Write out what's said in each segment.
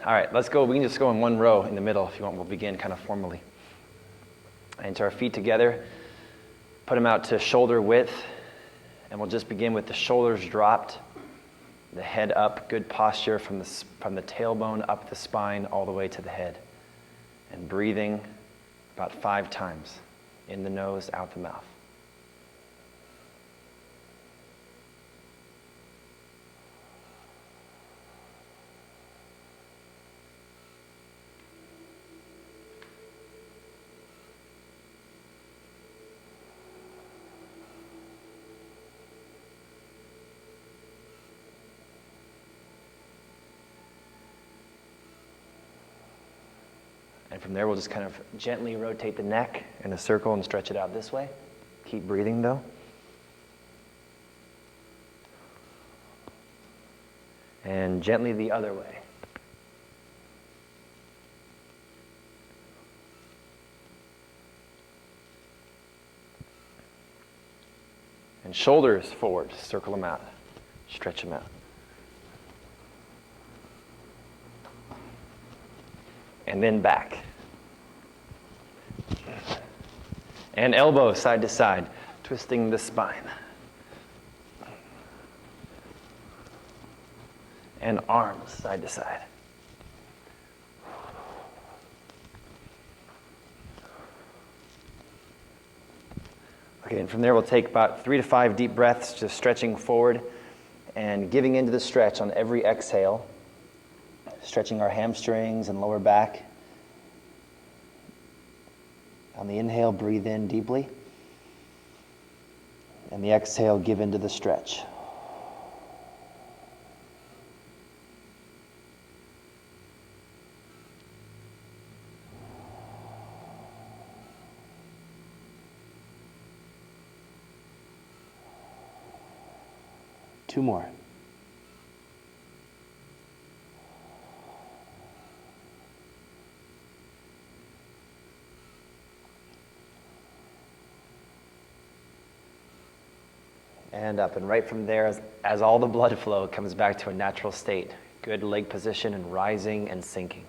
All right, let's go. We can just go in one row in the middle if you want. We'll begin kind of formally. Into our feet together. Put them out to shoulder width. And we'll just begin with the shoulders dropped, the head up, good posture from the tailbone up the spine all the way to the head. And breathing about 5 times. In the nose, out the mouth. And from there, we'll just kind of gently rotate the neck in a circle and stretch it out this way. Keep breathing, though. And gently the other way. And shoulders forward, circle them out, stretch them out. And then back. And elbows side to side, twisting the spine. And arms side to side. Okay, and from there we'll take about 3 to 5 deep breaths, just stretching forward and giving into the stretch on every exhale. Stretching our hamstrings and lower back. On the inhale, breathe in deeply. And the exhale, give into the stretch. Two more. And up, and right from there, as all the blood flow comes back to a natural state, good leg position and rising and sinking.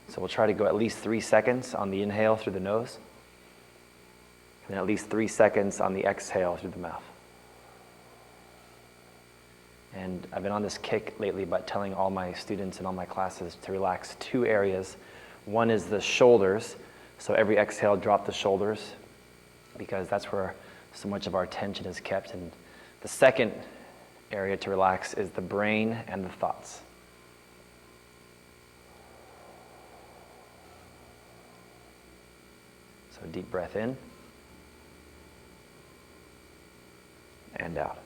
So we'll try to go at least 3 seconds on the inhale through the nose, and at least 3 seconds on the exhale through the mouth. And I've been on this kick lately about telling all my students and all my classes to relax 2 areas. One is the shoulders, so every exhale, drop the shoulders, because that's where so much of our tension is kept. And the second area to relax is the brain and the thoughts. So deep breath in and out.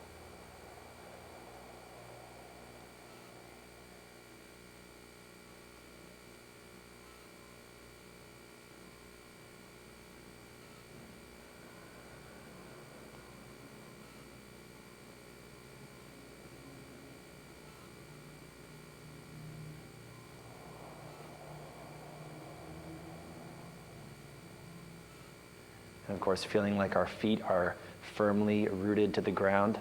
And of course, feeling like our feet are firmly rooted to the ground.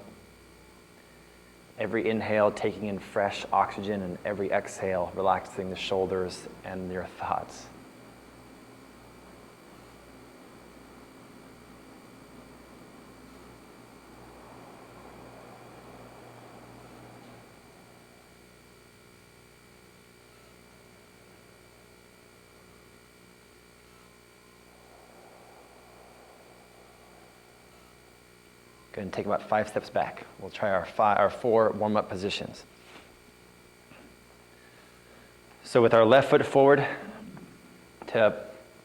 Every inhale, taking in fresh oxygen, and every exhale, relaxing the shoulders and your thoughts. Go ahead and take about 5 steps back. We'll try our 4 warm-up positions. So with our left foot forward, to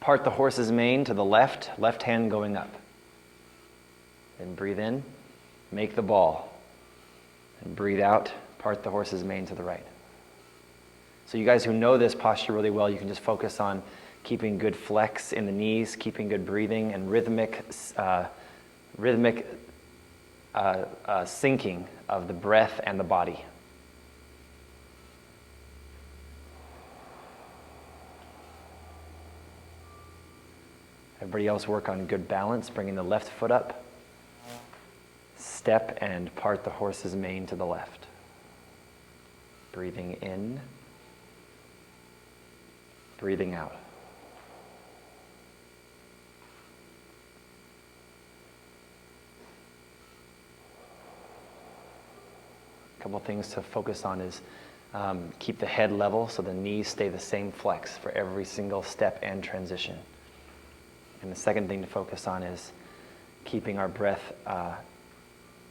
part the horse's mane to the left hand going up. Then breathe in, make the ball. And breathe out, part the horse's mane to the right. So you guys who know this posture really well, you can just focus on keeping good flex in the knees, keeping good breathing, and rhythmic syncing of the breath and the body. Everybody else work on good balance, bringing the left foot up. Step and part the horse's mane to the left. Breathing in, breathing out. A couple things to focus on is keep the head level so the knees stay the same flex for every single step and transition. And the second thing to focus on is keeping our breath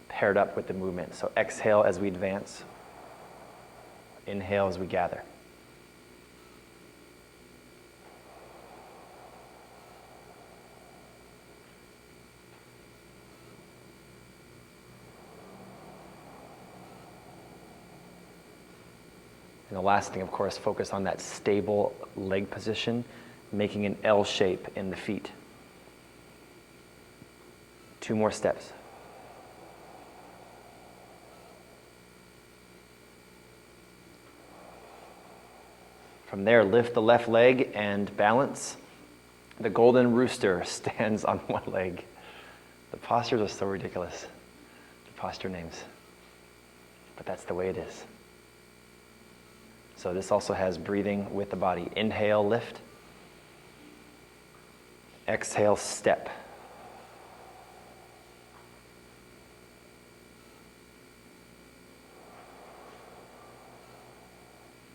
paired up with the movement. So exhale as we advance, inhale as we gather. And the last thing, of course, focus on that stable leg position, making an L shape in the feet. 2 more steps. From there, lift the left leg and balance. The golden rooster stands on one leg. The postures are so ridiculous, the posture names. But that's the way it is. So this also has breathing with the body. Inhale, lift. Exhale, step.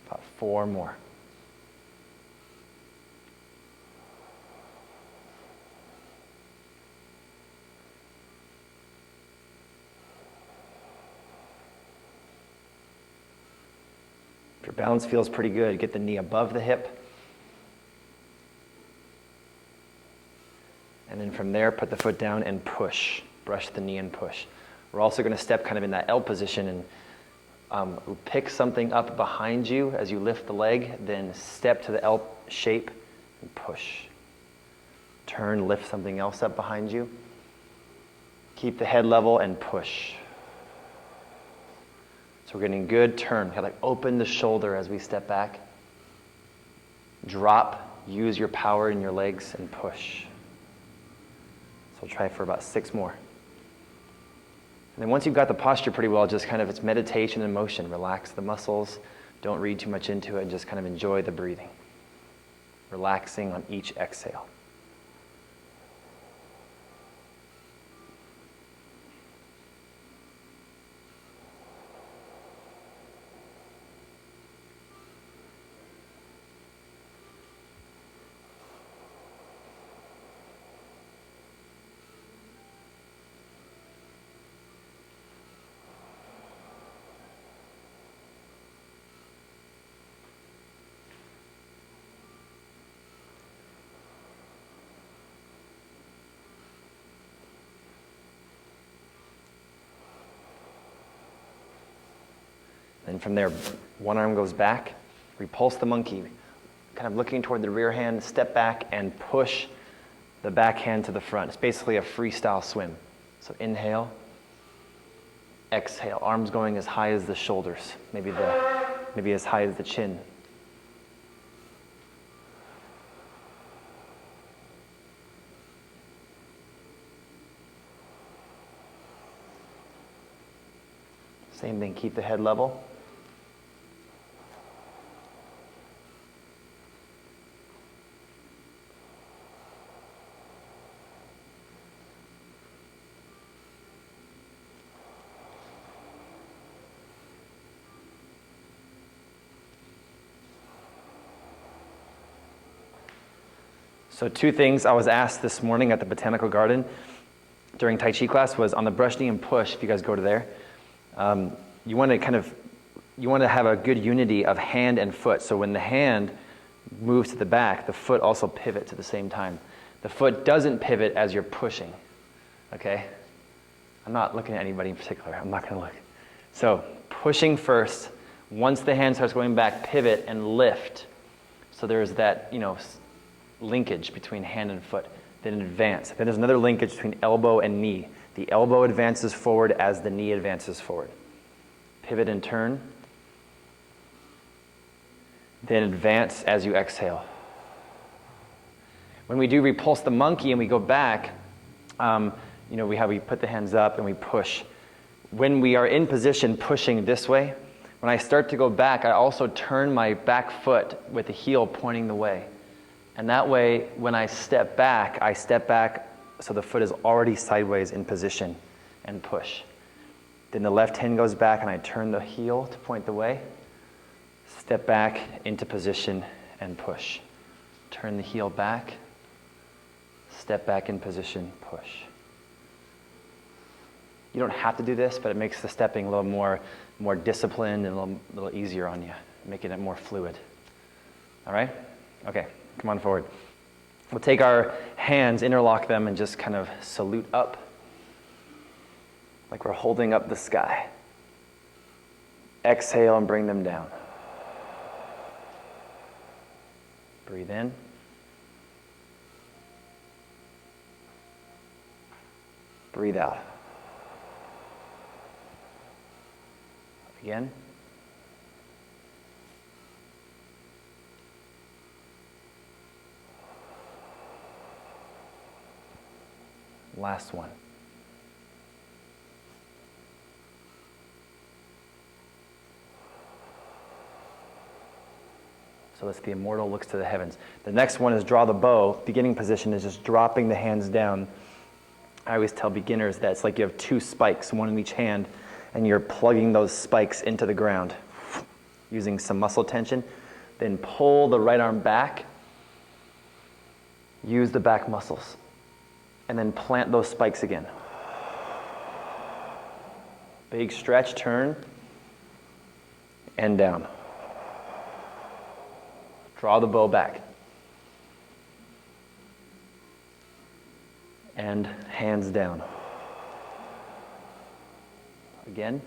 About 4 more. If your balance feels pretty good, get the knee above the hip. And then from there, put the foot down and push. Brush the knee and push. We're also going to step kind of in that L position and pick something up behind you as you lift the leg, then step to the L shape and push. Turn, lift something else up behind you. Keep the head level and push. So we're getting good turn. Kind of like open the shoulder as we step back. Drop, use your power in your legs and push. So we'll try for about 6 more. And then once you've got the posture pretty well, just kind of it's meditation and motion. Relax the muscles. Don't read too much into it and just kind of enjoy the breathing. Relaxing on each exhale. And from there, one arm goes back, repulse the monkey, kind of looking toward the rear hand, step back and push the back hand to the front. It's basically a freestyle swim. So inhale, exhale, arms going as high as the shoulders, maybe as high as the chin. Same thing, keep the head level. So 2 things I was asked this morning at the Botanical Garden during Tai Chi class was on the brush knee and push, if you guys go to there. You want to have a good unity of hand and foot. So when the hand moves to the back, the foot also pivots at the same time. The foot doesn't pivot as you're pushing, okay? I'm not looking at anybody in particular. I'm not going to look. So pushing first. Once the hand starts going back, pivot and lift. So there's that, linkage between hand and foot. Then advance. Then there's another linkage between elbow and knee. The elbow advances forward as the knee advances forward. Pivot and turn. Then advance as you exhale. When we do repulse the monkey and we go back, we put the hands up and we push. When we are in position pushing this way, when I start to go back, I also turn my back foot with the heel pointing the way. And that way, when I step back so the foot is already sideways in position and push. Then the left hand goes back and I turn the heel to point the way. Step back into position and push. Turn the heel back. Step back in position, push. You don't have to do this, but it makes the stepping a little more disciplined and a little easier on you, making it more fluid. All right? Okay, come on forward. We'll take our hands, interlock them, and just kind of salute up, like we're holding up the sky. Exhale and bring them down. Breathe in. Breathe out. Again. Last one. So that's the immortal looks to the heavens. The next one is draw the bow. Beginning position is just dropping the hands down. I always tell beginners that it's like you have two spikes, one in each hand, and you're plugging those spikes into the ground using some muscle tension. Then pull the right arm back, use the back muscles, and then plant those spikes again. Big stretch, turn, and down. Draw the bow back. And hands down. Again.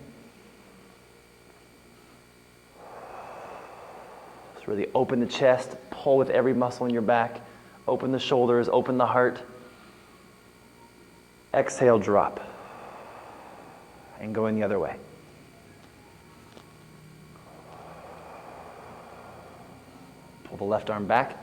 Just really open the chest, pull with every muscle in your back, open the shoulders, open the heart. Exhale, drop. And going the other way. Pull the left arm back.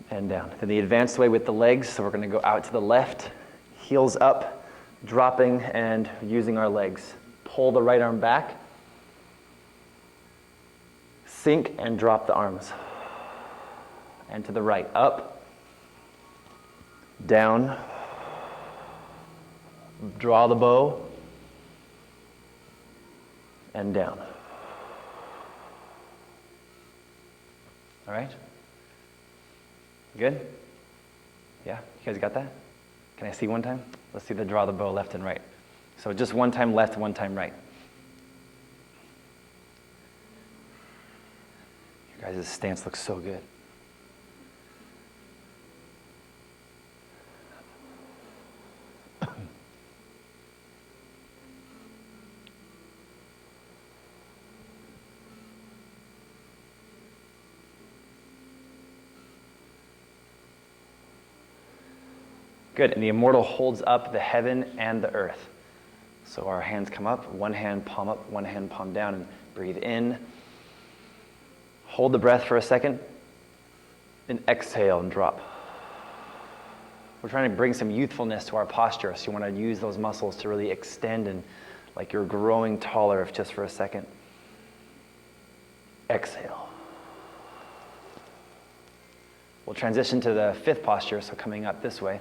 And down. Then the advanced way with the legs, so we're going to go out to the left, heels up, dropping and using our legs. Pull the right arm back, sink and drop the arms. And to the right, up, down, draw the bow, and down. All right? Good? Yeah? You guys got that? Can I see one time? Let's see the draw the bow left and right. So just one time left, one time right. Your guys' stance looks so good. Good, and the immortal holds up the heaven and the earth. So our hands come up, one hand palm up, one hand palm down, and breathe in. Hold the breath for a second, then exhale and drop. We're trying to bring some youthfulness to our posture, so you want to use those muscles to really extend and like you're growing taller if just for a second. Exhale. We'll transition to the fifth posture, so coming up this way.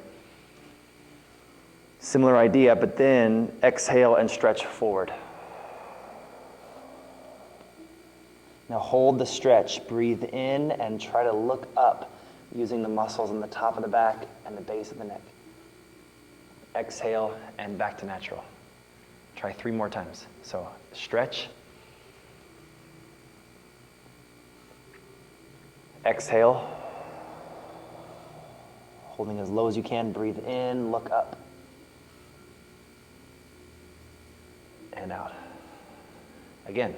Similar idea, but then exhale and stretch forward. Now hold the stretch, breathe in and try to look up using the muscles in the top of the back and the base of the neck. Exhale and back to natural. Try 3 more times. So stretch. Exhale. Holding as low as you can, breathe in, look up. And out. Again.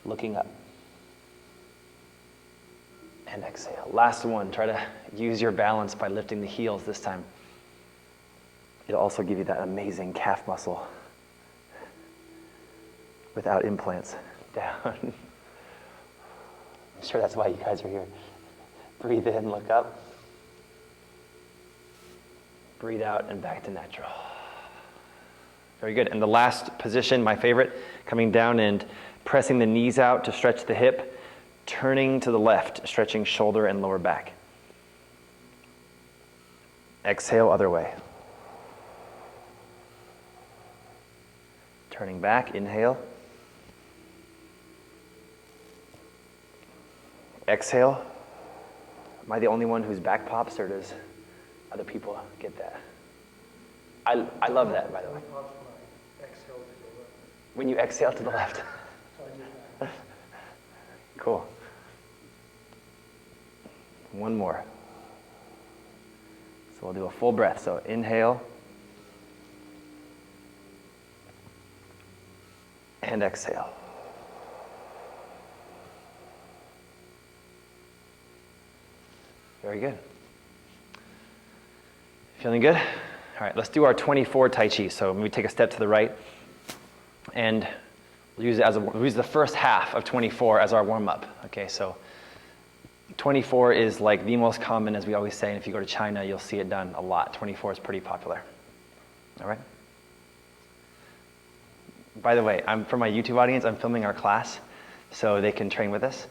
Looking up. And exhale. Last one. Try to use your balance by lifting the heels this time. It'll also give you that amazing calf muscle without implants. Down. I'm sure that's why you guys are here. Breathe in, look up. Breathe out and back to natural. Very good. And the last position, my favorite, coming down and pressing the knees out to stretch the hip, turning to the left, stretching shoulder and lower back. Exhale, other way. Turning back, inhale. Exhale. Am I the only one whose back pops, or does other people get that? I love that, by the way. When you exhale to the left. Cool. One more. So we'll do a full breath. So inhale. And exhale. Very good. Feeling good? All right, let's do our 24 Tai Chi. So maybe take a step to the right, and we'll use the first half of 24 as our warm-up. Okay, so 24 is like the most common, as we always say, and if you go to China, you'll see it done a lot. 24 is pretty popular. All right? By the way, for my YouTube audience, I'm filming our class so they can train with us.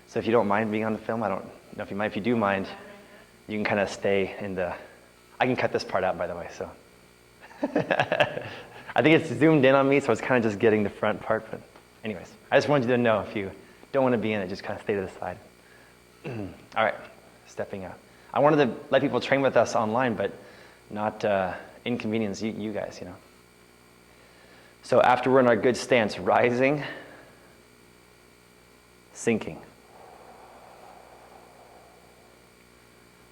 So if you don't mind being on the film, I don't know if you mind. If you do mind, you can kind of stay in the... I can cut this part out, by the way, so... I think it's zoomed in on me, so it's kind of just getting the front part. But anyways, I just wanted you to know, if you don't want to be in it, just kind of stay to the side. All right, stepping out. I wanted to let people train with us online, but not inconvenience you guys, you know. So after we're in our good stance, rising, sinking.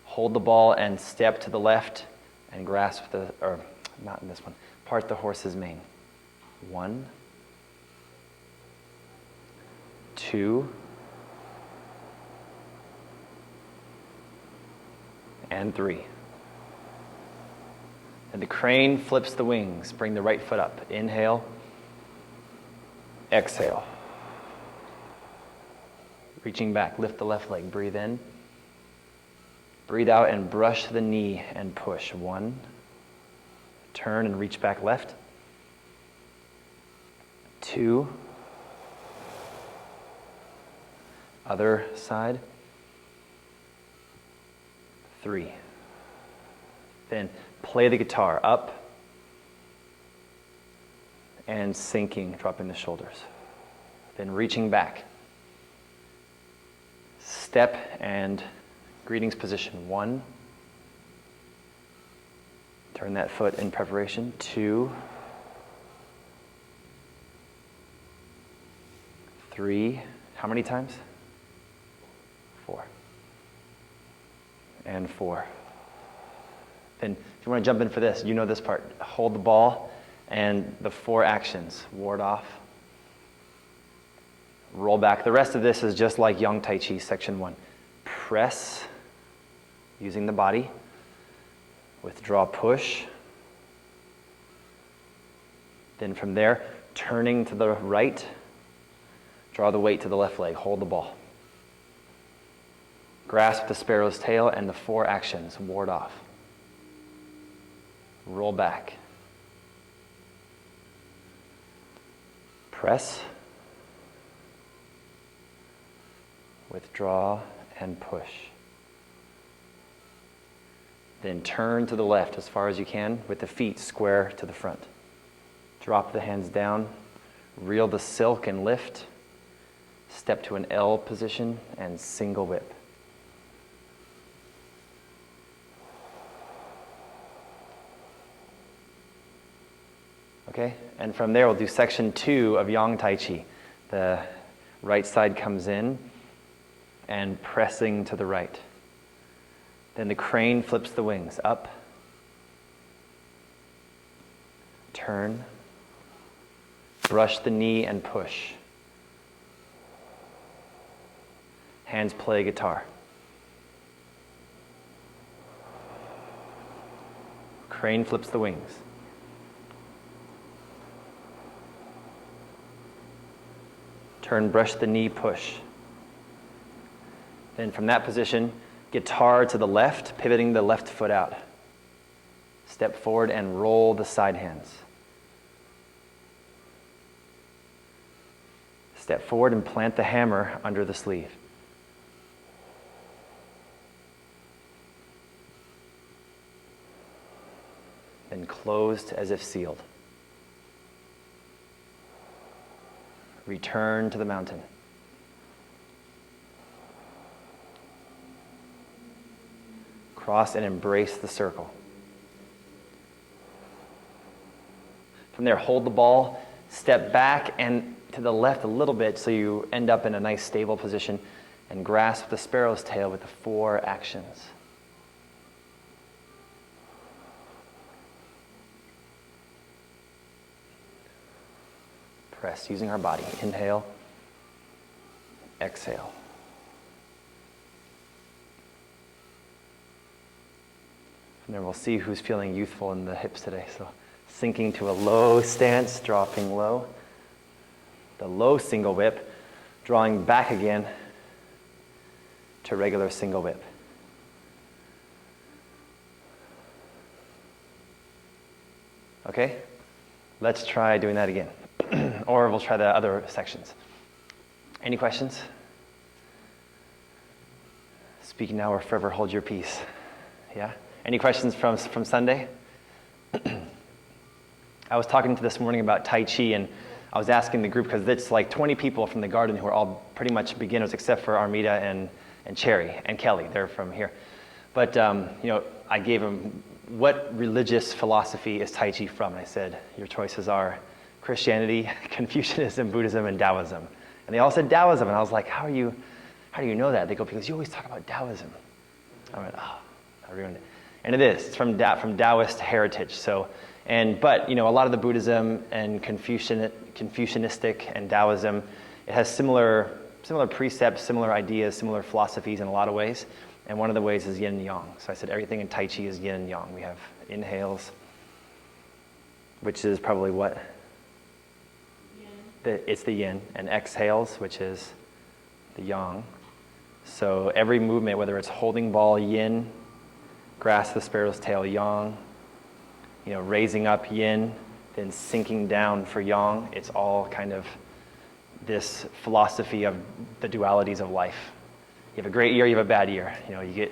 Hold the ball and step to the left and grasp or not in this one, part the horse's mane. 1, 2, and 3. And the crane flips the wings. Bring the right foot up. Inhale. Exhale. Reaching back. Lift the left leg. Breathe in. Breathe out and brush the knee and push. 1. Turn and reach back left. 2. Other side. 3. Then play the guitar up and sinking, dropping the shoulders. Then reaching back. Step and greetings position. 1. Turn that foot in preparation. 2. 3. How many times? 4. And 4. Then if you want to jump in for this, you know this part. Hold the ball and the 4 actions. Ward off. Roll back. The rest of this is just like Yang Tai Chi section 1. Press using the body. Withdraw, push. Then from there, turning to the right, draw the weight to the left leg. Hold the ball. Grasp the sparrow's tail and the 4 actions. Ward off. Roll back. Press. Withdraw and push. Then turn to the left as far as you can with the feet square to the front. Drop the hands down. Reel the silk and lift. Step to an L position and single whip. Okay, and from there we'll do section 2 of Yang Tai Chi. The right side comes in and pressing to the right. Then the crane flips the wings up, turn, brush the knee and push. Hands play guitar. Crane flips the wings. Turn, brush the knee, push. Then from that position, guitar to the left, pivoting the left foot out. Step forward and roll the side hands. Step forward and plant the hammer under the sleeve. Then closed as if sealed. Return to the mountain. Cross and embrace the circle. From there, hold the ball, step back and to the left a little bit so you end up in a nice stable position, and grasp the sparrow's tail with the 4 actions. Press using our body. Inhale, exhale. And then we'll see who's feeling youthful in the hips today. So sinking to a low stance, dropping low. The low single whip, drawing back again to regular single whip. Okay? Let's try doing that again. Or we'll try the other sections. Any questions? Speak now or forever hold your peace. Yeah? Any questions from Sunday? I was talking to this morning about Tai Chi, and I was asking the group, because it's like 20 people from the garden who are all pretty much beginners except for Armida and Cherry and Kelly. They're from here. But I gave them, what religious philosophy is Tai Chi from? And I said, your choices are Christianity, Confucianism, Buddhism, and Taoism. And they all said Taoism, and I was like, how do you know that? They go, because you always talk about Taoism. I went, oh, I ruined it. And it is. It's from Taoist heritage. But a lot of the Buddhism and Confucianistic and Taoism, it has similar precepts, similar ideas, similar philosophies in a lot of ways. And one of the ways is yin and yang. So I said everything in Tai Chi is yin and yang. We have inhales, which is probably what? It's the yin. And exhales, which is the yang. So every movement, whether it's holding ball, yin, grasp the sparrow's tail, yang, raising up, yin, then sinking down for yang, it's all kind of this philosophy of the dualities of life. You have a great year, you have a bad year. You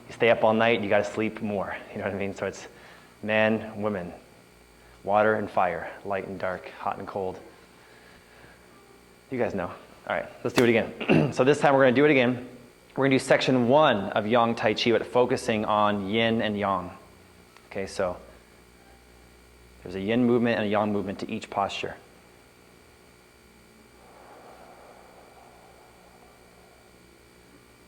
stay up all night, you got to sleep more. You know what I mean? So it's man, woman, water and fire, light and dark, hot and cold. You guys know. All right, let's do it again. So this time we're going to do it again. We're going to do section 1 of Yang Tai Chi, but focusing on yin and yang. Okay, so there's a yin movement and a yang movement to each posture.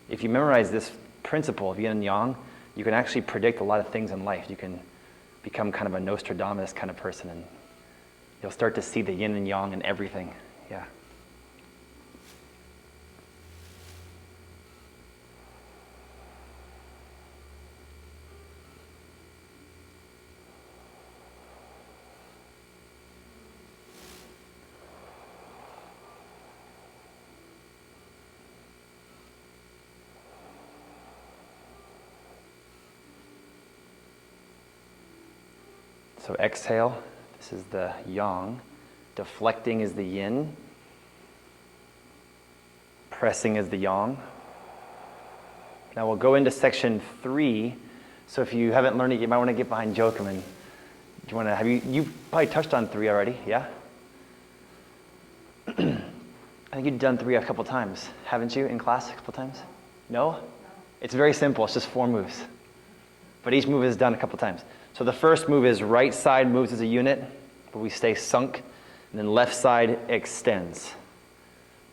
If you memorize this principle of yin and yang, you can actually predict a lot of things in life. You can become kind of a Nostradamus kind of person, and you'll start to see the yin and yang in everything. Yeah. So exhale, this is the yang. Deflecting is the yin. Pressing is the yang. Now we'll go into section 3. So if you haven't learned it, you might want to get behind Joachim. And do you want to you probably touched on 3 already, yeah? I think you've done 3 a couple times, haven't you, in class a couple times? No? It's very simple. It's just 4 moves. But each move is done a couple times. So the first move is right side moves as a unit, but we stay sunk, and then left side extends.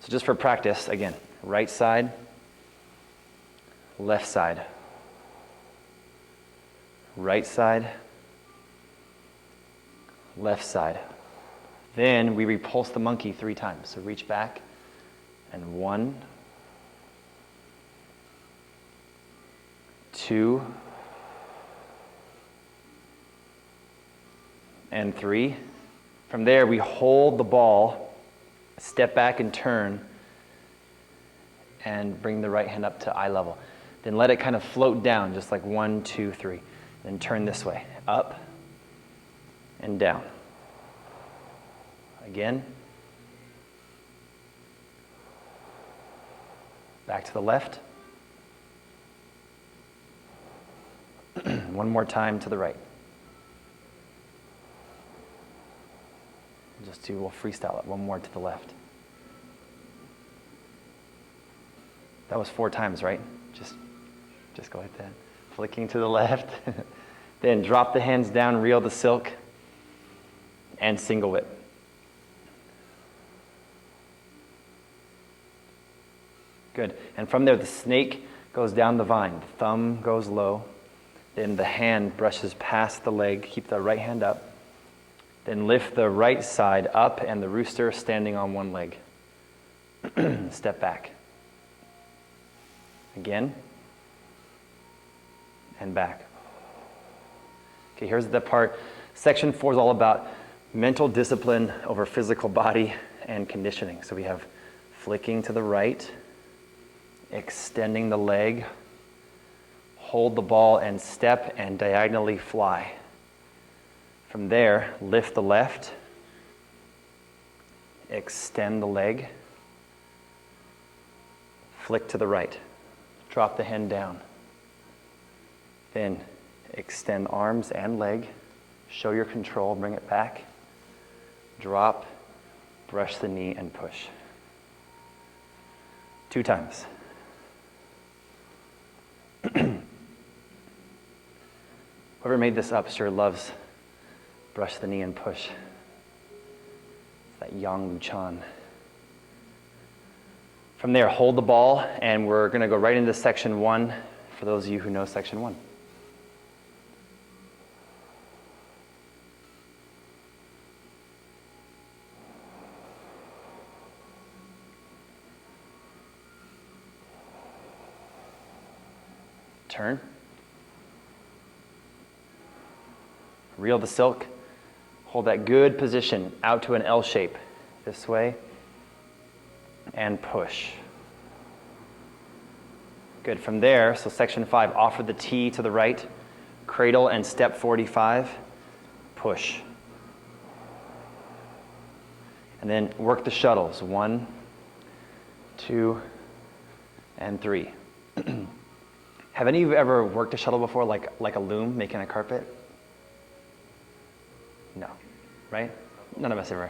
So just for practice, again, right side, left side, right side, left side. Then we repulse the monkey 3 times. So reach back, and 1, 2, and 3. From there, we hold the ball, step back and turn, and bring the right hand up to eye level. Then let it kind of float down, just like 1, 2, 3. Then turn this way, up and down. Again. Back to the left. One more time to the right. We'll freestyle it. One more to the left. That was 4 times, right? Just go like that. Flicking to the left. Then drop the hands down, reel the silk, and single whip. Good. And from there, the snake goes down the vine. The thumb goes low. Then the hand brushes past the leg. Keep the right hand up. Then lift the right side up and the rooster standing on one leg. Step back. Again. And back. Okay, here's the part. Section 4 is all about mental discipline over physical body and conditioning. So we have flicking to the right, extending the leg, hold the ball and step and diagonally fly. From there, lift the left, extend the leg, flick to the right, drop the hand down. Then extend arms and leg, show your control, bring it back, drop, brush the knee and push. 2 times. Whoever made this up sure loves brush the knee and push. It's that Yang Luchan. From there, hold the ball, and we're going to go right into section 1 for those of you who know section 1. Turn. Reel the silk. Hold that good position out to an L shape. This way. And push. Good. From there, so section 5, offer the T to the right. Cradle and step 45. Push. And then work the shuttles. 1, 2, and 3. Have any of you ever worked a shuttle before, like a loom, making a carpet? No, right? None of us ever.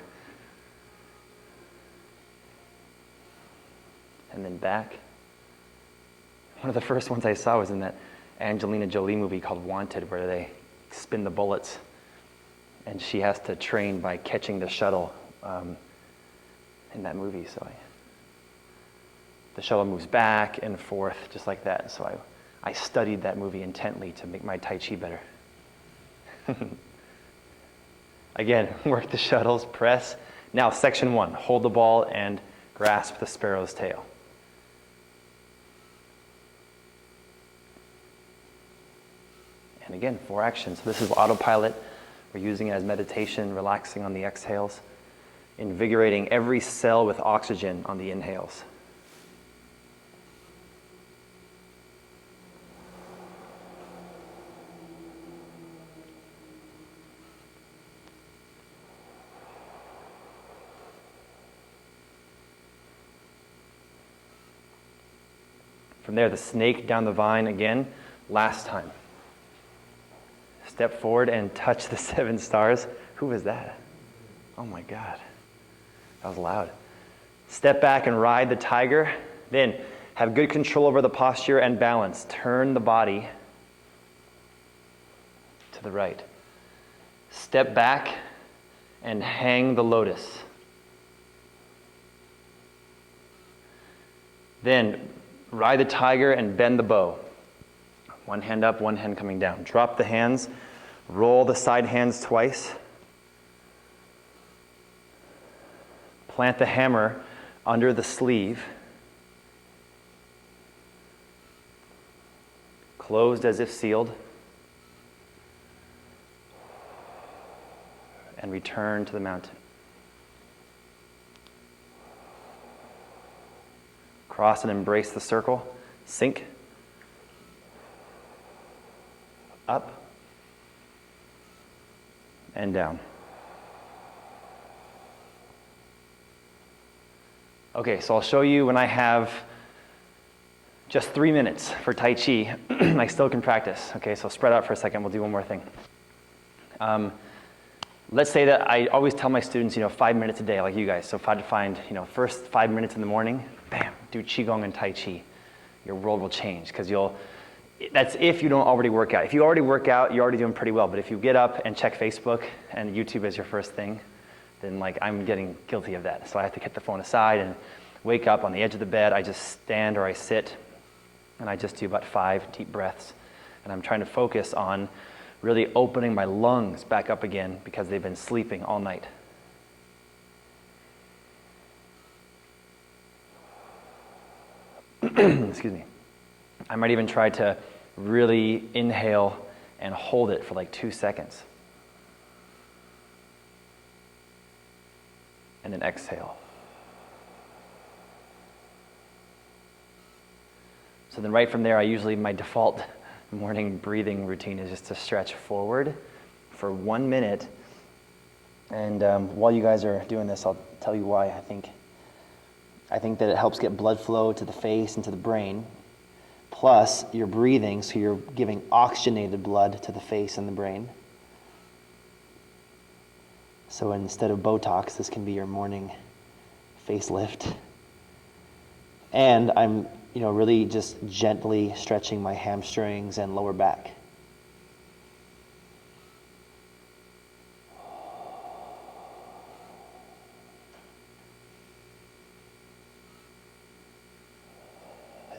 And then back. One of the first ones I saw was in that Angelina Jolie movie called Wanted, where they spin the bullets, and she has to train by catching the shuttle in that movie. So the shuttle moves back and forth just like that. So I studied that movie intently to make my Tai Chi better. Again, work the shuttles, press. Now, section 1, hold the ball and grasp the sparrow's tail. And again, 4 actions. So this is autopilot. We're using it as meditation, relaxing on the exhales, invigorating every cell with oxygen on the inhales. From there, the snake down the vine again, last time. Step forward and touch the 7 stars. Who was that? Oh my God, that was loud. Step back and ride the tiger. Then have good control over the posture and balance. Turn the body to the right. Step back and hang the lotus. Then ride the tiger and bend the bow. One hand up, one hand coming down. Drop the hands, roll the side hands twice. Plant the hammer under the sleeve. Closed as if sealed. and return to the mountain. Cross and embrace the circle. Sink. Up. And down. Okay, so I'll show you when I have just 3 minutes for Tai Chi. I still can practice. Okay, so spread out for a second. We'll do one more thing. Let's say that I always tell my students, 5 minutes a day, like you guys. So if I had to find, first 5 minutes in the morning, bam, do Qigong and Tai Chi. Your world will change because that's if you don't already work out. If you already work out, you're already doing pretty well. But if you get up and check Facebook and YouTube as your first thing, then I'm getting guilty of that. So I have to get the phone aside and wake up on the edge of the bed. I just stand or I sit and I just do about 5 deep breaths. And I'm trying to focus on really opening my lungs back up again because they've been sleeping all night. Excuse me. I might even try to really inhale and hold it for 2 seconds. And then exhale. So then right from there, my default morning breathing routine is just to stretch forward for 1 minute. And while you guys are doing this, I'll tell you why I think that it helps get blood flow to the face and to the brain. Plus, you're breathing, so you're giving oxygenated blood to the face and the brain. So instead of Botox, this can be your morning facelift. And I'm, really just gently stretching my hamstrings and lower back.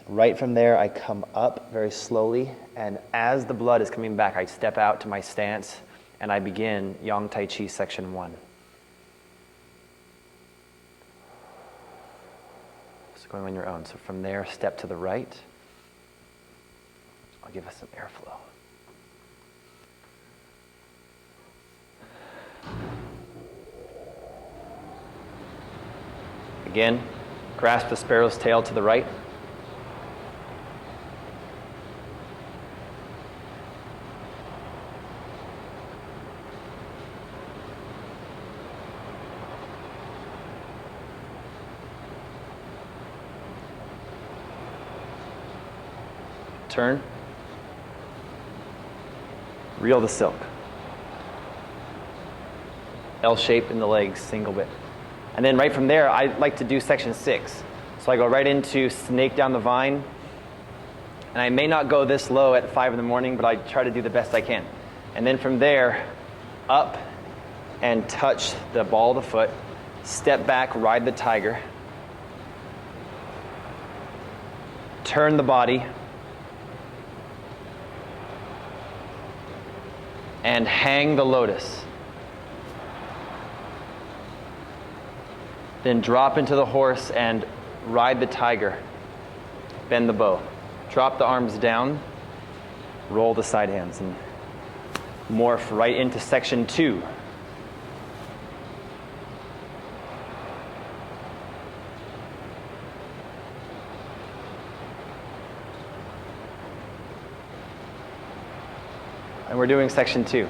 Right from there, I come up very slowly, and as the blood is coming back, I step out to my stance, and I begin Yang Tai Chi section 1. So going on your own. So from there, step to the right. I'll give us some airflow. Again, grasp the sparrow's tail to the right. Turn. Reel the silk. L shape in the legs, single bit. And then right from there, I like to do section 6. So I go right into snake down the vine. And I may not go this low at 5 in the morning, but I try to do the best I can. And then from there, up and touch the ball of the foot. Step back, ride the tiger. Turn the body. And hang the lotus. Then drop into the horse and ride the tiger. Bend the bow. Drop the arms down. Roll the side hands and morph right into section 2. And we're doing section 2.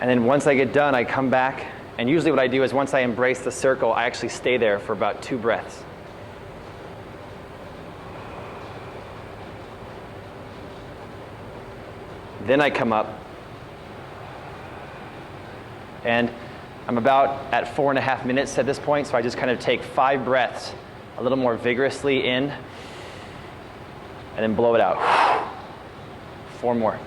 And then once I get done, I come back, and usually what I do is once I embrace the circle, I actually stay there for about 2 breaths. Then I come up, and I'm about at 4.5 minutes at this point, so I just kind of take 5 breaths a little more vigorously in, and then blow it out. 4 more.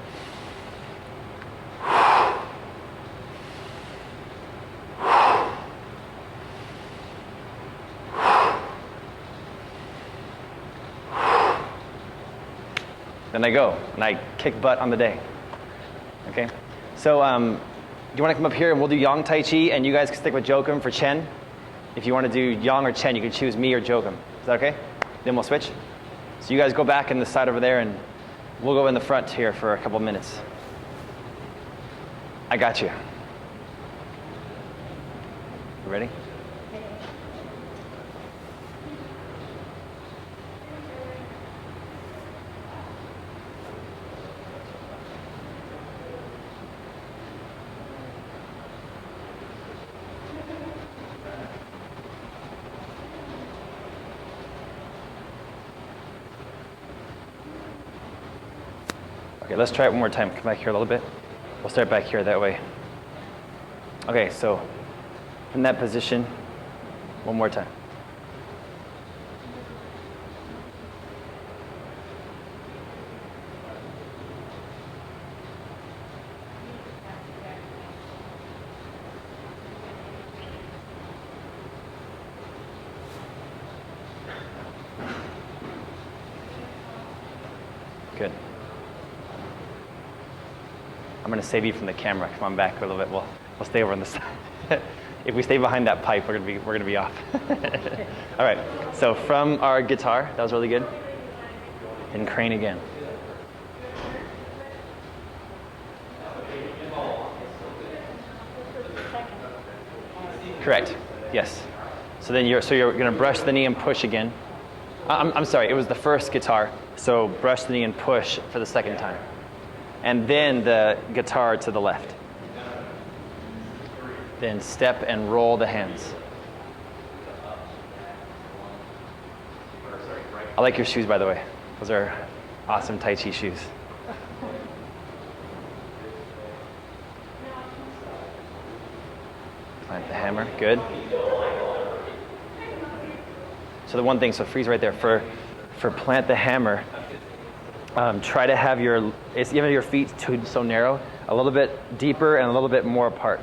Then I go, and I kick butt on the day. Okay? So, do you want to come up here and we'll do Yang Tai Chi, and you guys can stick with Jokum for Chen? If you want to do Yang or Chen, you can choose me or Jokum. Is that okay? Then we'll switch. So you guys go back in the side over there, and we'll go in the front here for a couple minutes. I got you. You ready? Okay, let's try it one more time. Come back here a little bit. We'll start back here that way. Okay, so from that position, one more time. Good. I'm going to save you from the camera. Come on back a little bit. We'll stay over on the side. If we stay behind that pipe, we're going to be off. All right. So from our guitar, that was really good. And crane again. Correct. Yes. So then you're going to brush the knee and push again. I'm sorry. It was the first guitar. So brush the knee and push for the second time. And then the guitar to the left. Then step and roll the hands. I like your shoes, by the way. Those are awesome Tai Chi shoes. Plant the hammer, good. So the one thing, so freeze right there. For plant the hammer, try to have even your feet so narrow, a little bit deeper and a little bit more apart.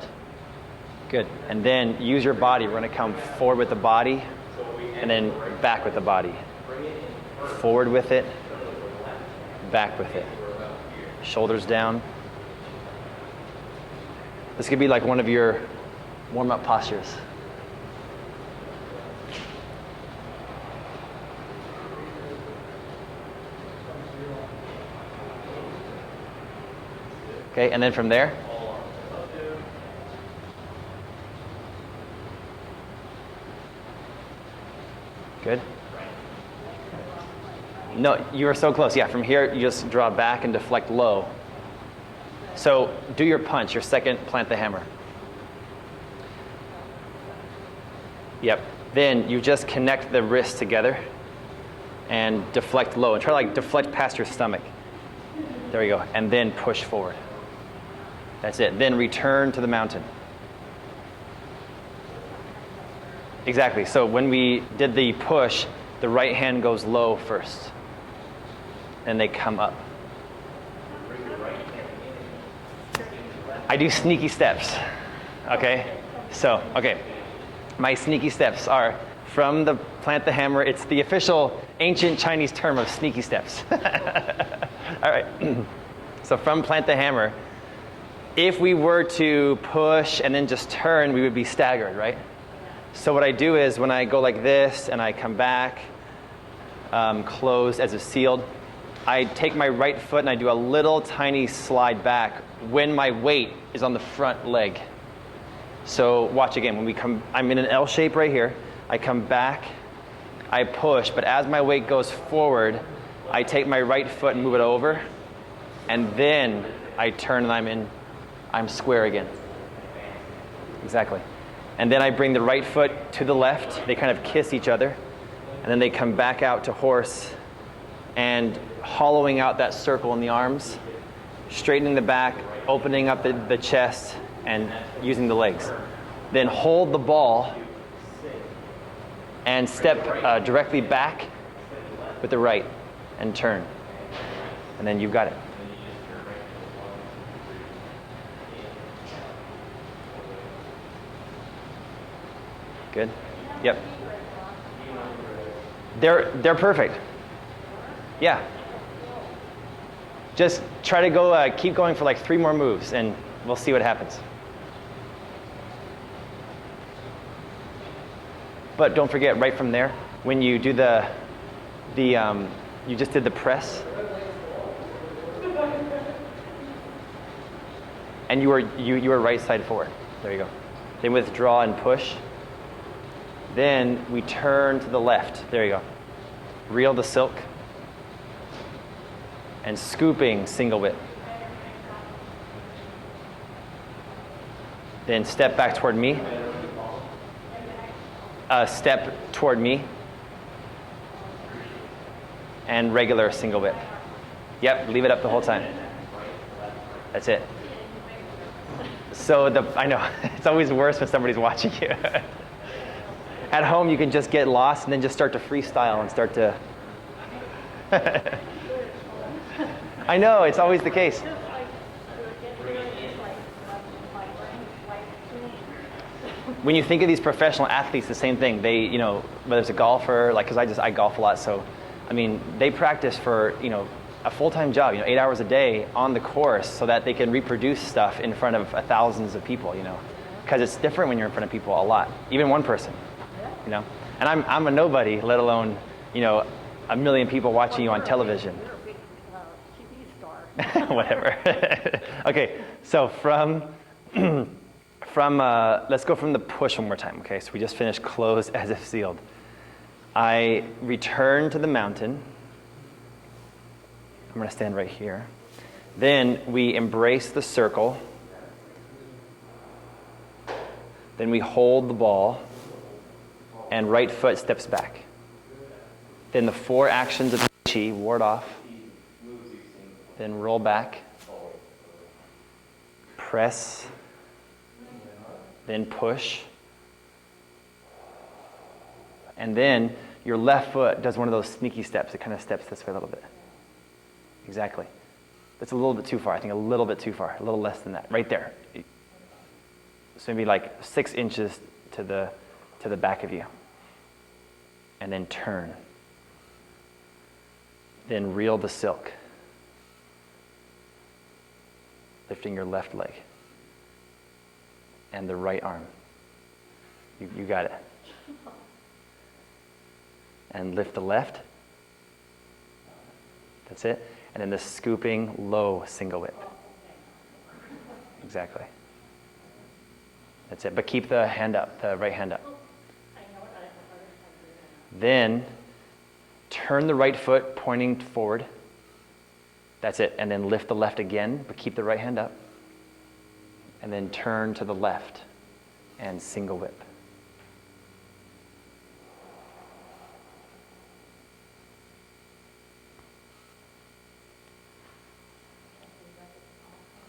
Good. And then use your body. We're going to come forward with the body and then back with the body. Forward with it, back with it. Shoulders down. This could be like one of your warm-up postures. Okay, and then from there, good. No, you are so close. Yeah, from here, you just draw back and deflect low. So do your punch, your second, plant the hammer. Yep. Then you just connect the wrists together and deflect low. And try to deflect past your stomach. There we go. And then push forward. That's it. Then return to the mountain. Exactly. So when we did the push, the right hand goes low first. And they come up. I do sneaky steps. Okay? So, okay. My sneaky steps are from the plant the hammer. It's the official ancient Chinese term of sneaky steps. All right. So from plant the hammer, if we were to push and then just turn, we would be staggered, right? So what I do is when I go like this and I come back, closed as a sealed, I take my right foot and I do a little tiny slide back when my weight is on the front leg. So watch again, when we come, I'm in an L shape right here. I come back, I push, but as my weight goes forward, I take my right foot and move it over, and then I turn and I'm square again. Exactly. And then I bring the right foot to the left. They kind of kiss each other. And then they come back out to horse and hollowing out that circle in the arms, straightening the back, opening up the chest, and using the legs. Then hold the ball and step directly back with the right and turn. And then you've got it. Good. Yep. They're perfect. Yeah. Just try to go, keep going for like 3 more moves, and we'll see what happens. But don't forget, right from there, when you do you just did the press, and you were right side forward. There you go. Then withdraw and push. Then we turn to the left. There you go. Reel the silk. And scooping single whip. Then step back toward me. Step toward me. And regular single whip. Yep, leave it up the whole time. That's it. So I know, it's always worse when somebody's watching you. At home, you can just get lost and then just start to freestyle and start to... I know, it's always the case. When you think of these professional athletes, the same thing. They, you know, whether it's a golfer, like, because I golf a lot, so, I mean, they practice for, you know, a full-time job, you know, 8 hours a day on the course so that they can reproduce stuff in front of thousands of people, you know, because it's different when you're in front of people a lot, even one person, you know. And I'm a nobody, let alone, you know, a million people watching you on television. Whatever. Okay, so let's go from the push one more time, okay? So we just finished closed as if sealed. I return to the mountain. I'm gonna stand right here. Then we embrace the circle. Then we hold the ball and right foot steps back. Then the 4 actions of Tai Chi, ward off. Then roll back. Press. Then push. And then your left foot does one of those sneaky steps. It kind of steps this way a little bit. Exactly. That's a little bit too far. I think a little bit too far. A little less than that. Right there. So maybe like 6 inches to the back of you. And then turn. Then reel the silk. Lifting your left leg. And the right arm. You got it. And lift the left. That's it. And then the scooping low single whip. Exactly. That's it. But keep the hand up, the right hand up. Then turn the right foot pointing forward. That's it. And then lift the left again, but keep the right hand up. And then turn to the left and single whip.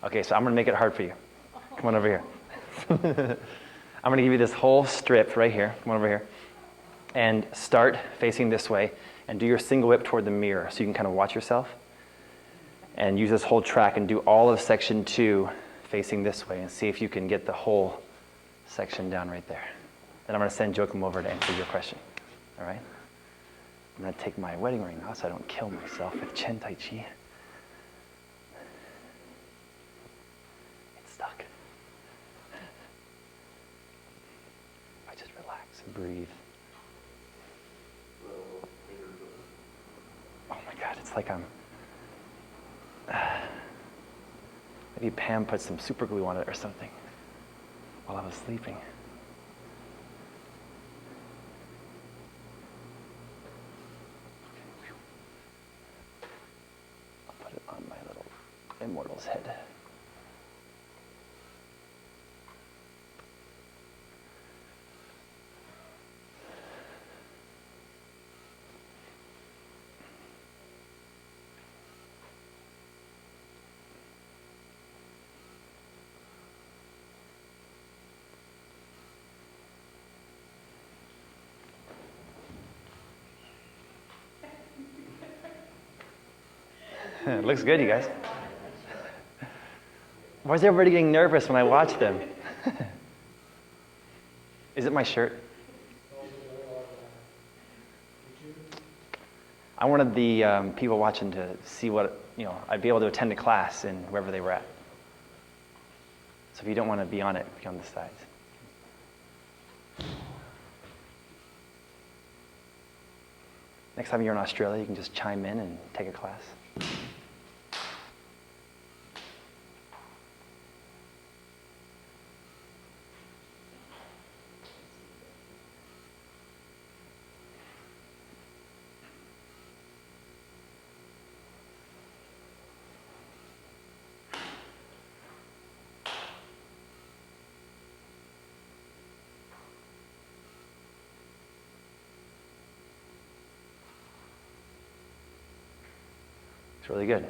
Okay, so I'm going to make it hard for you. Come on over here. I'm going to give you this whole strip right here. Come on over here. And start facing this way and do your single whip toward the mirror so you can kind of watch yourself. And use this whole track and do all of section 2 facing this way and see if you can get the whole section down right there. Then I'm going to send Joachim over to answer your question. All right? I'm going to take my wedding ring now so I don't kill myself with Chen Tai Chi. Stuck. I just relax and breathe. Oh my God, it's like I'm... Maybe Pam put some super glue on it or something while I was sleeping. I'll put it on my little immortal's head. It looks good, you guys. Why is everybody getting nervous when I watch them? Is it my shirt? I wanted the people watching to see what, I'd be able to attend a class in wherever they were at. So if you don't want to be on it, be on the sides. Next time you're in Australia, you can just chime in and take a class. It's really good.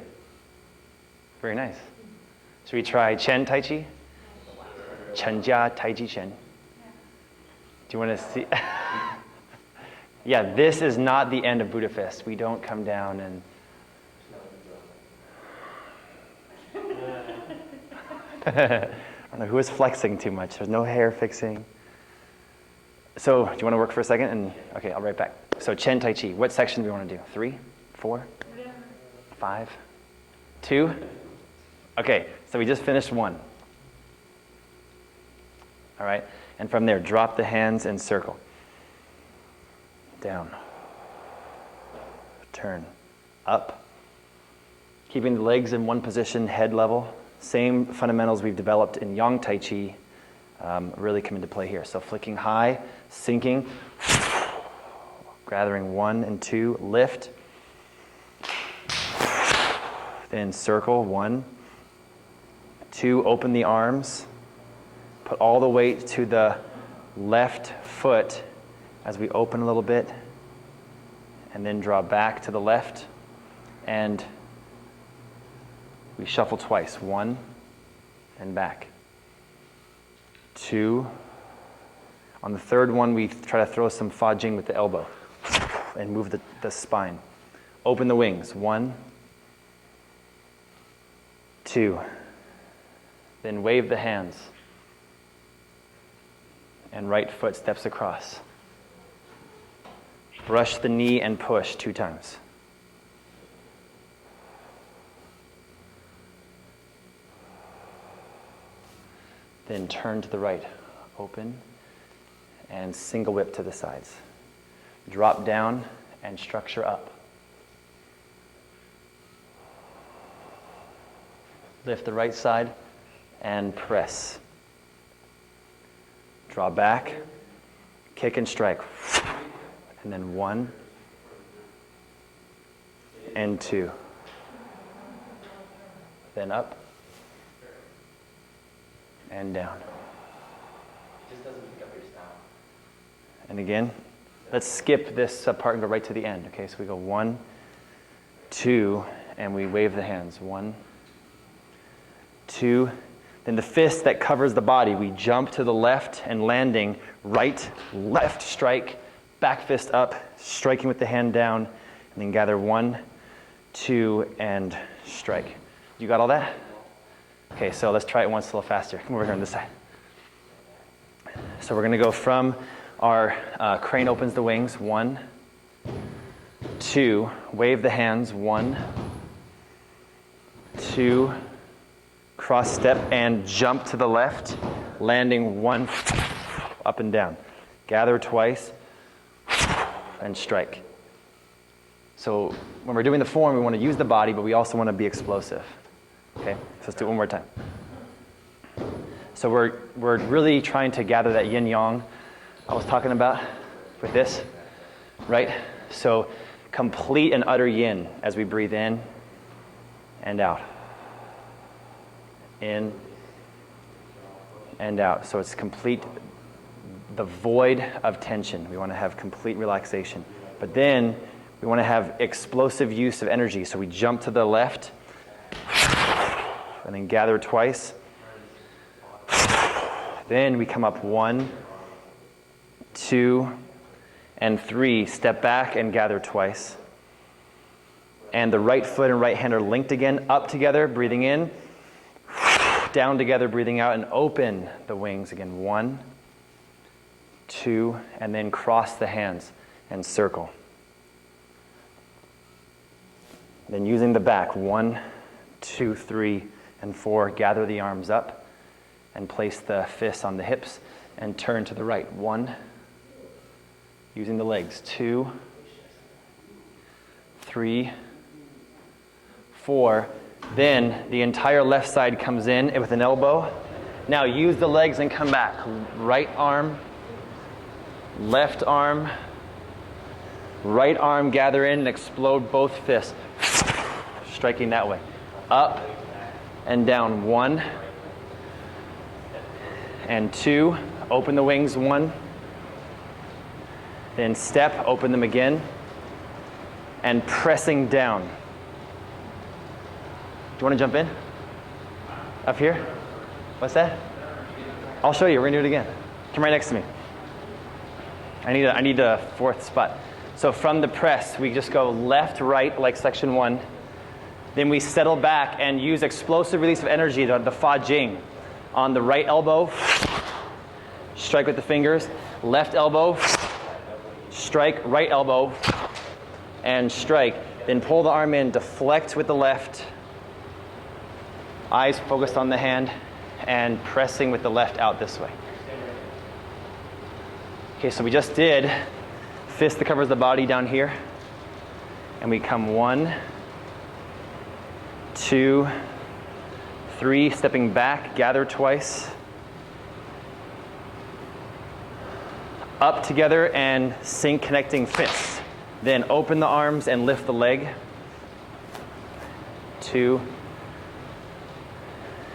Very nice. Should we try Chen Tai Chi? Chen Jia Tai Chi Chen. Do you want to see? Yeah, this is not the end of Buddha Fist. We don't come down and... I don't know who is flexing too much. There's no hair fixing. So, do you want to work for a second? And okay, I'll be right back. So, Chen Tai Chi. What section do we want to do? 3, 4, 5, 2? Okay, so we just finished 1. All right, and from there, drop the hands and circle. Down. Turn. Up. Keeping the legs in one position, head level. Same fundamentals we've developed in Yang Tai Chi really come into play here. So flicking high, sinking, gathering 1 and 2, lift. Then circle, 1, 2, open the arms. Put all the weight to the left foot as we open a little bit. And then draw back to the left. And we shuffle twice, 1 and back. 2. On the third one, we try to throw some fa jing with the elbow and move the spine. Open the wings, 1, 2. Then wave the hands. And right foot steps across. Brush the knee and push 2 times. Then turn to the right, open, and single whip to the sides. Drop down and structure up. Lift the right side and press. Draw back, kick and strike. And then 1 and 2. Then up and down. Just doesn't pick up your style. And again, let's skip this part and go right to the end. Okay, so we go 1, 2, and we wave the hands. 1, 2. Then the fist that covers the body, we jump to the left and landing right, left strike, back fist up, striking with the hand down, and then gather 1, 2, and strike. You got all that? Okay, so let's try it once a little faster. Come over here on this side. So we're going to go from our crane opens the wings. 1, 2, wave the hands. 1, 2, cross step and jump to the left, landing 1, up and down. Gather twice and strike. So when we're doing the form, we want to use the body, but we also want to be explosive. Okay, so let's do it one more time. So we're really trying to gather that yin-yang I was talking about with this, right? So complete and utter yin as we breathe in and out. In and out. So it's complete, the void of tension. We want to have complete relaxation. But then we want to have explosive use of energy. So we jump to the left and then gather twice. Then we come up 1, 2, and 3. Step back and gather twice. And the right foot and right hand are linked again, up together, breathing in. Down together, breathing out, and open the wings again. 1, 2, and then cross the hands and circle. Then using the back, 1, 2, 3, and 4, gather the arms up and place the fists on the hips and turn to the right. 1, using the legs. 2, 3, 4. Then the entire left side comes in with an elbow. Now use the legs and come back. Right arm, left arm, right arm, gather in and explode both fists. Striking that way. Up and down. 1 and 2. Open the wings. 1. Then step, open them again. And pressing down. Do you want to jump in? Up here? What's that? I'll show you. We're going to do it again. Come right next to me. I need a 4th spot. So from the press, we just go left, right, like section 1. Then we settle back and use explosive release of energy, the Fa Jing. On the right elbow, strike with the fingers. Left elbow, strike. Right elbow, and strike. Then pull the arm in, deflect with the left. Eyes focused on the hand, and pressing with the left out this way. Okay, so we just did fist that covers the body down here. And we come 1, 2, 3, stepping back, gather twice. Up together and sync connecting fists. Then open the arms and lift the leg. 2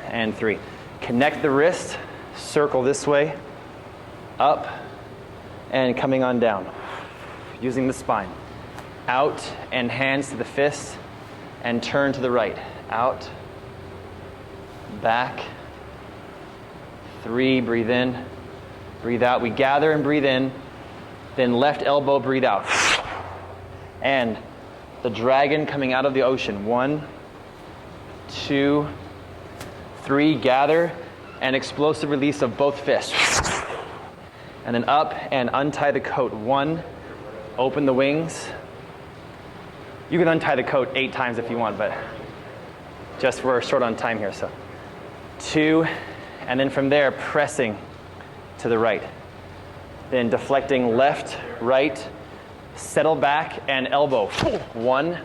and 3. Connect the wrist, circle this way, up, and coming on down. Using the spine. Out and hands to the fist, and turn to the right. Out, back, 3, breathe in, breathe out. We gather and breathe in, then left elbow, breathe out. And the dragon coming out of the ocean. 1, 2, 3, gather, and explosive release of both fists. And then up and untie the coat. 1, open the wings. You can untie the coat 8 times if you want, but just we're short on time here. So 2, and then from there, pressing to the right. Then deflecting left, right, settle back, and elbow. 1,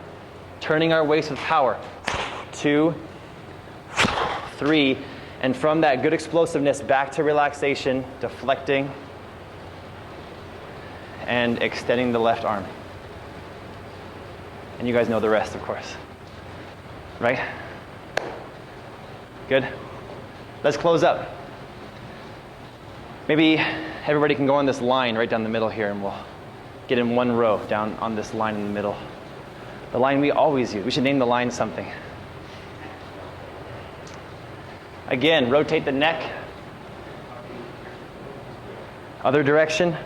turning our waist with power. 2, 3, and from that good explosiveness, back to relaxation, deflecting, and extending the left arm. And you guys know the rest, of course. Right? Good? Let's close up. Maybe everybody can go on this line right down the middle here, and we'll get in one row down on this line in the middle. The line we always use. We should name the line something. Again, rotate the neck. Other direction.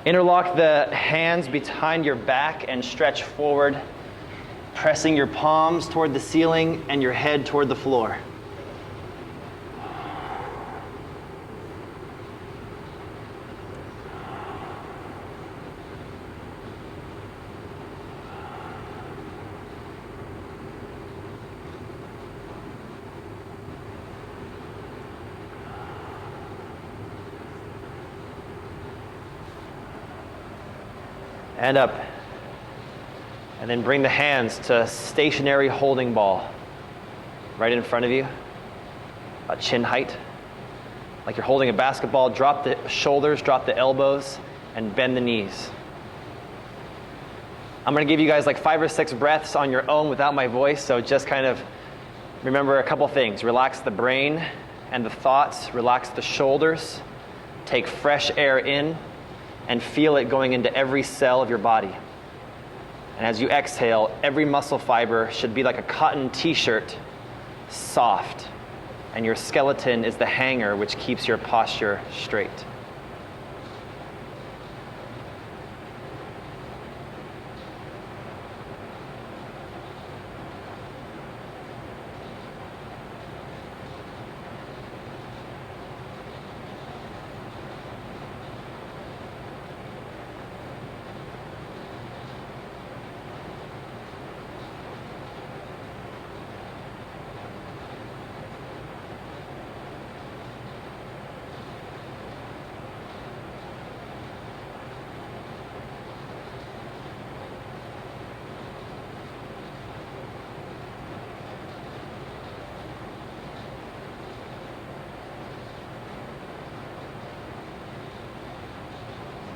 Interlock the hands behind your back and stretch forward, pressing your palms toward the ceiling and your head toward the floor. And up. And then bring the hands to stationary holding ball. Right in front of you. About chin height. Like you're holding a basketball. Drop the shoulders, drop the elbows, and bend the knees. I'm going to give you guys like 5 or 6 breaths on your own without my voice, so just kind of remember a couple things. Relax the brain and the thoughts. Relax the shoulders. Take fresh air in. And feel it going into every cell of your body. And as you exhale, every muscle fiber should be like a cotton t-shirt, soft. And your skeleton is the hanger which keeps your posture straight.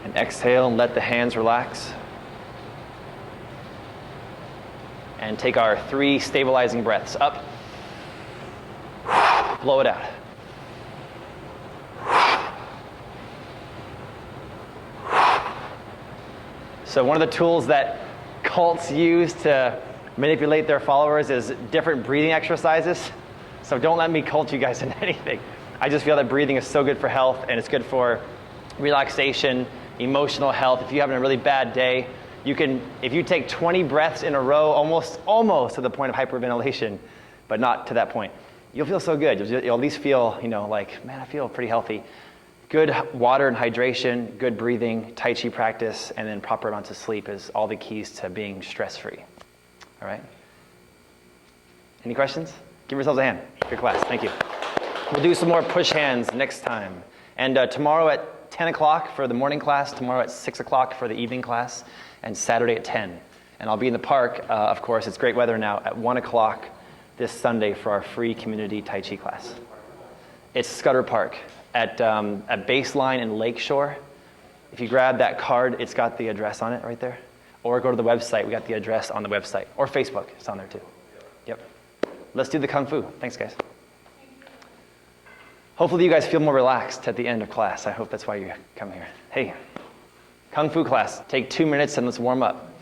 And exhale and let the hands relax. And take our 3 stabilizing breaths. Up. Blow it out. So one of the tools that cults use to manipulate their followers is different breathing exercises. So don't let me cult you guys into anything. I just feel that breathing is so good for health, and it's good for relaxation, emotional health. If you're having a really bad day, you can, if you take 20 breaths in a row, almost to the point of hyperventilation, but not to that point, you'll feel so good. You'll at least feel, like, man, I feel pretty healthy. Good water and hydration, good breathing, Tai Chi practice, and then proper amounts of sleep is all the keys to being stress-free. All right? Any questions? Give yourselves a hand. Good class. Thank you. We'll do some more push hands next time. And tomorrow at 10 o'clock for the morning class, tomorrow at 6 o'clock for the evening class, and Saturday at 10. And I'll be in the park, of course, it's great weather now, at 1 o'clock this Sunday for our free community Tai Chi class. It's Scudder Park at Baseline and Lakeshore. If you grab that card, it's got the address on it right there. Or go to the website, we got the address on the website. Or Facebook, it's on there too. Yep. Let's do the Kung Fu. Thanks, guys. Hopefully you guys feel more relaxed at the end of class. I hope that's why you come here. Hey, Kung Fu class. Take 2 minutes and let's warm up.